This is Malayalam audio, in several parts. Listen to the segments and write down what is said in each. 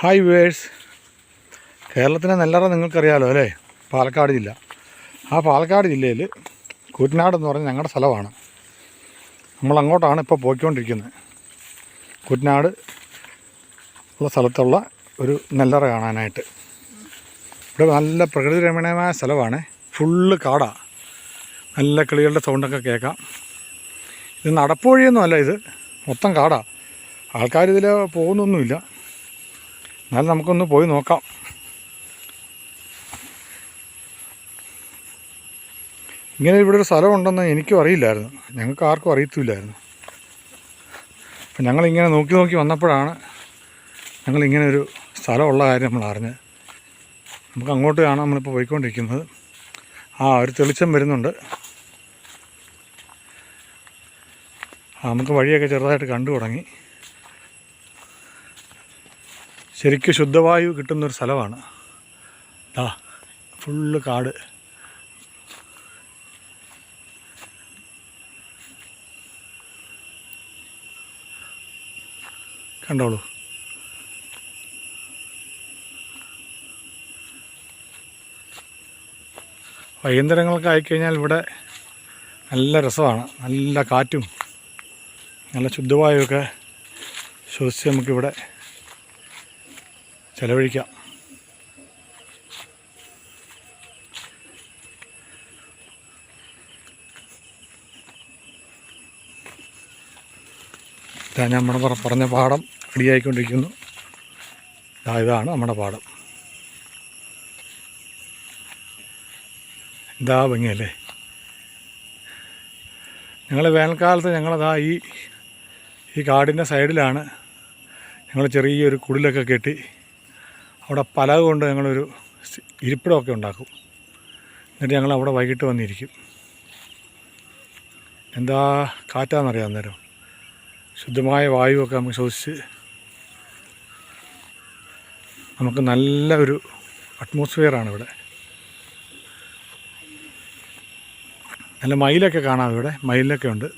ഹായ് വ്യൂവേഴ്സ്, കേരളത്തിലെ നെല്ലറ നിങ്ങൾക്കറിയാലോ അല്ലേ? പാലക്കാട് ജില്ല. ആ പാലക്കാട് ജില്ലയിൽ കുട്ടനാട് എന്ന് പറഞ്ഞ ഞങ്ങളുടെ സ്ഥലമാണ്. നമ്മളങ്ങോട്ടാണ് ഇപ്പോൾ പോയിക്കൊണ്ടിരിക്കുന്നത്. കുട്ടനാട് ഉള്ള സ്ഥലത്തുള്ള ഒരു നെല്ലറ കാണാനായിട്ട്. ഇവിടെ നല്ല പ്രകൃതി രമണീയമായ സ്ഥലമാണ്. ഫുള്ള് കാടാണ്. നല്ല കിളികളുടെ സൗണ്ടൊക്കെ കേൾക്കാം. ഇത് നടപ്പുവഴിയൊന്നുമല്ല, ഇത് മൊത്തം കാടാണ്. ആൾക്കാരിതിൽ പോകുന്നൊന്നുമില്ല. എന്നാലും നമുക്കൊന്ന് പോയി നോക്കാം. ഇങ്ങനെ ഇവിടെ ഒരു സ്ഥലമുണ്ടെന്ന് എനിക്കും അറിയില്ലായിരുന്നു, ഞങ്ങൾക്ക് ആർക്കും അറിയത്തില്ലായിരുന്നു. അപ്പം ഞങ്ങളിങ്ങനെ നോക്കി വന്നപ്പോഴാണ് ഞങ്ങളിങ്ങനെ ഒരു സ്ഥലമുള്ള കാര്യം നമ്മൾ അറിഞ്ഞത്. നമുക്ക് അങ്ങോട്ട് കാണാം. നമ്മളിപ്പോൾ പോയിക്കൊണ്ടിരിക്കുന്നത് ഒരു തെളിച്ചം വരുന്നുണ്ട്. നമുക്ക് വഴിയൊക്കെ ചെറുതായിട്ട് കണ്ടു തുടങ്ങി. ശരിക്കും ശുദ്ധവായു കിട്ടുന്നൊരു സ്ഥലമാണ്. ഫുള്ള് കാട്. കണ്ടോളൂ. വൈകുന്നേരങ്ങളൊക്കെ ആയിക്കഴിഞ്ഞാൽ ഇവിടെ നല്ല രസമാണ്. നല്ല കാറ്റും നല്ല ശുദ്ധവായുവൊക്കെ ശ്വസിച്ച് നമുക്കിവിടെ ചെലവഴിക്കാം. ഞാൻ നമ്മുടെ പറഞ്ഞ പാടം റെഡിയായിക്കൊണ്ടിരിക്കുന്നു. ഇതാണ് നമ്മുടെ പാടം. എന്താ ഭംഗിയല്ലേ? ഞങ്ങൾ വേനൽക്കാലത്ത് ഞങ്ങളതാ ഈ കാടിൻ്റെ സൈഡിലാണ് ഞങ്ങൾ ചെറിയൊരു കുടിലൊക്കെ കെട്ടി അവിടെ പലക കൊണ്ട് ഞങ്ങളൊരു ഇരിപ്പിടമൊക്കെ ഉണ്ടാക്കും. എന്നിട്ട് ഞങ്ങൾ അവിടെ വൈകിട്ട് വന്നിരിക്കും. എന്താ കാറ്റാണെന്നറിയാം. അന്നേരം ശുദ്ധമായ വായുവൊക്കെ നമുക്ക് ശ്വസിച്ച് നമുക്ക് നല്ല ഒരു അറ്റ്മോസ്ഫിയറാണ് ഇവിടെ. നല്ല മയിലൊക്കെ കാണാം. ഇവിടെ മയിലൊക്കെ ഉണ്ട്.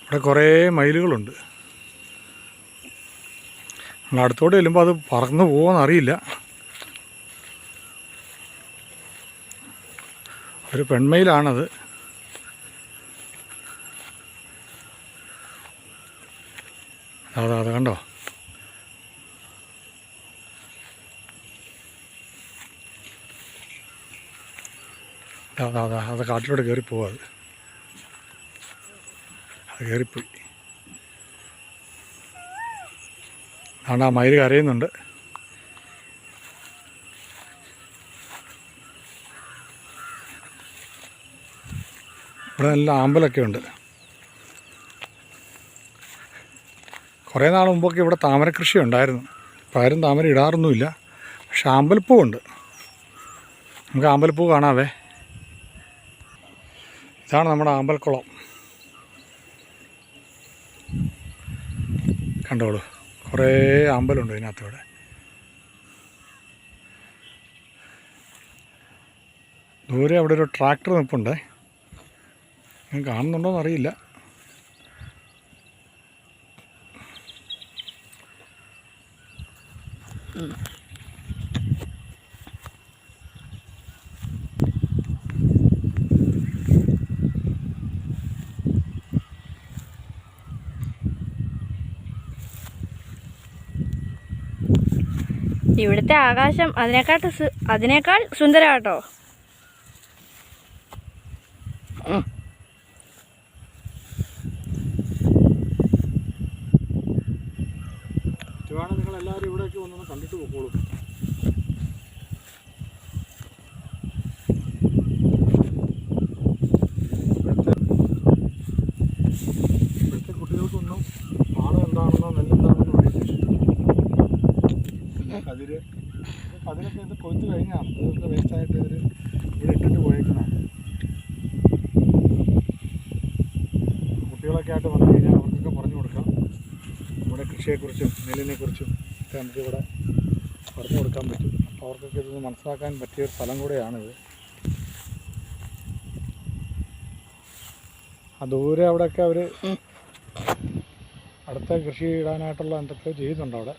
ഇവിടെ കുറേ മയിലുകളുണ്ട്. നമ്മൾ അടുത്തോട്ട് ചെല്ലുമ്പോൾ അത് പറന്ന് പോകുമെന്നറിയില്ല. ഒരു പെൺമയിലാണത്. അത് കണ്ടോ? അത് കാട്ടിലൂടെ കയറിപ്പോവാ. അത് കയറിപ്പോയി. ആ മയിൽ കരയുന്നുണ്ട്. ഇവിടെ നല്ല ആമ്പലൊക്കെ ഉണ്ട്. കുറേ നാൾ മുമ്പൊക്കെ ഇവിടെ താമര കൃഷി ഉണ്ടായിരുന്നു. ഇപ്പോൾ ആരും താമര ഇടാറൊന്നുമില്ല. പക്ഷെ ആമ്പൽപ്പൂവുണ്ട്. നമുക്ക് ആമ്പൽപ്പൂ കാണാവേ. ഇതാണ് നമ്മുടെ ആമ്പൽക്കുളം. കണ്ടോളൂ, കുറേ അമ്പലമുണ്ട് ഇതിനകത്തൂടെ. ദൂരെ അവിടെ ഒരു ട്രാക്ടർ നിൽപ്പുണ്ട്. ഞാൻ കാണുന്നുണ്ടോയെന്ന് അറിയില്ല. ഇവിടുത്തെ ആകാശം അതിനേക്കാൾ സുന്ദരാട്ടോ. നിങ്ങൾ എല്ലാവരും ഇവിടേക്ക് വന്നൊന്ന് കണ്ടിട്ട് പോക്കോളൂ. ഇവിടുത്തെ കുട്ടികൾക്കൊന്നും പാടം എന്താണെന്നോ നെല്ലെന്താണെന്നോ അറിയില്ല. അതിലൊക്കെ ഇത് കൊയ്ത്ത് കഴിഞ്ഞാണ്. ഇതൊക്കെ വേസ്റ്റായിട്ട് ഇവർ ഇവിടെ ഇട്ടിട്ട് പോയേക്കുന്നതാണ്. കുട്ടികളൊക്കെ ആയിട്ട് വന്നു കഴിഞ്ഞാൽ അവർക്കൊക്കെ പറഞ്ഞു കൊടുക്കാം. നമ്മുടെ കൃഷിയെക്കുറിച്ചും നെല്ലിനെക്കുറിച്ചും ഒക്കെ നമുക്കിവിടെ പറഞ്ഞു കൊടുക്കാൻ പറ്റും. അപ്പോൾ അവർക്കൊക്കെ ഇതൊന്ന് മനസ്സിലാക്കാൻ പറ്റിയൊരു സ്ഥലം കൂടെയാണിത്. ദൂരെ അവിടെയൊക്കെ അവർ അടുത്ത കൃഷി ഇടാനായിട്ടുള്ള എന്തൊക്കെയോ ചെയ്യുന്നുണ്ട് അവിടെ.